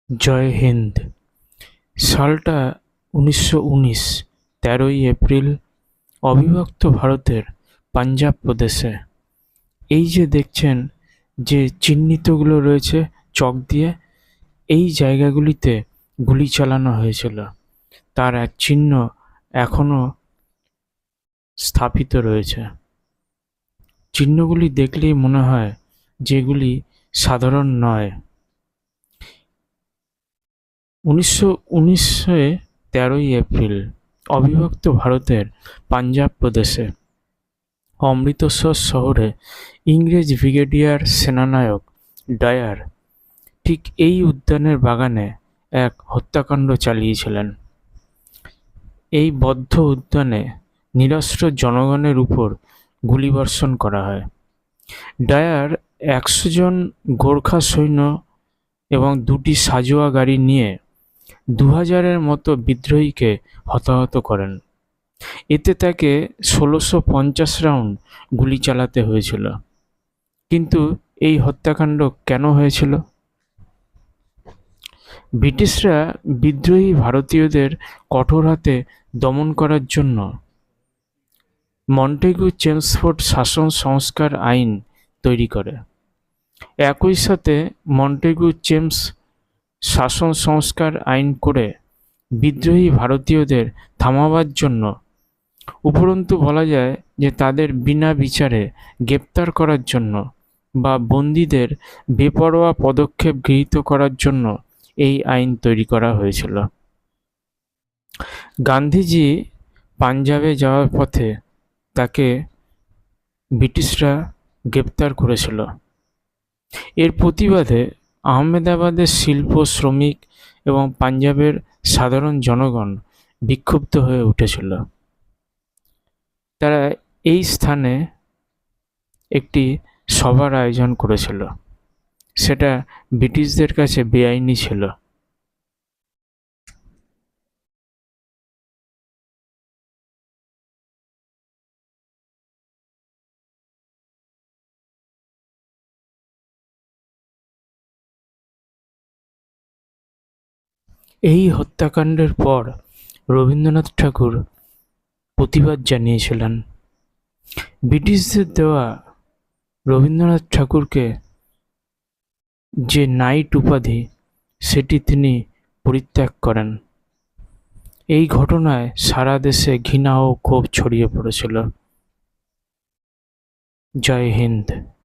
জয় হিন্দ। সালটা 1919, 13ই এপ্রিল, অবিভক্ত ভারতের পাঞ্জাব প্রদেশে। এই যে দেখছেন যে চিহ্নিতগুলো রয়েছে চক দিয়ে, এই জায়গাগুলিতে গুলি চালানো হয়েছিল। তার এক চিহ্ন এখনো স্থাপিত রয়েছে। চিহ্নগুলি দেখলেই মনে হয় যেগুলি সাধারণ নয়। 1919 13ই এপ্রিল, অবিভক্ত ভারতের পাঞ্জাব প্রদেশে অমৃতসর শহরে ইংরেজ ব্রিগেডিয়ার সেনানায়ক ডায়ার ঠিক এই উদ্যানের বাগানে এক হত্যাকাণ্ড চালিয়েছিলেন। এই বদ্ধ উদ্যানে নিরস্ত্র জনগণের উপর গুলিবর্ষণ করা হয়। ডায়ার 100 জন গোর্খা সৈন্য এবং 2টি সাঁজোয়া গাড়ি নিয়ে 2000-এর মতো বিদ্রোহীকে হতাহত করেন। এতে তাকে 1650 রাউন্ড গুলি চালাতে হয়েছিল। কিন্তু এই হত্যাকাণ্ড কেন হয়েছিল? ব্রিটিশরা বিদ্রোহী ভারতীয়দের কঠোর হাতে দমন করার জন্য মন্টেগু-চেমসফোর্ড শাসন সংস্কার আইন তৈরি করে। একই সাথে মন্টেগু-চেমস শাসন সংস্কার আইন করে বিদ্রোহী ভারতীয়দের থামাবার জন্য, উপরন্তু বলা যায় যে তাদের বিনা বিচারে গ্রেপ্তার করার জন্য বা বন্দীদের বেপরোয়া পদক্ষেপ গৃহীত করার জন্য এই আইন তৈরি করা হয়েছিল। গান্ধীজি পাঞ্জাবে যাওয়ার পথে তাকে ব্রিটিশরা গ্রেপ্তার করেছিল। এর প্রতিবাদে আহমেদাবাদের শিল্প শ্রমিক এবং পাঞ্জাবের সাধারণ জনগণ বিক্ষুব্ধ হয়ে উঠেছিল। তারা এই স্থানে একটি সভার আয়োজন করেছিল। সেটা ব্রিটিশদের কাছে বেআইনি ছিল। এই হত্যাকাণ্ডের পর রবীন্দ্রনাথ ঠাকুর প্রতিবাদ জানিয়েছিলেন। ব্রিটিশদের দেওয়া রবীন্দ্রনাথ ঠাকুরকে যে নাইট উপাধি, সেটি তিনি পরিত্যাগ করেন। এই ঘটনায় সারা দেশে ঘৃণা ও ক্ষোভ ছড়িয়ে পড়েছিল। জয় হিন্দ।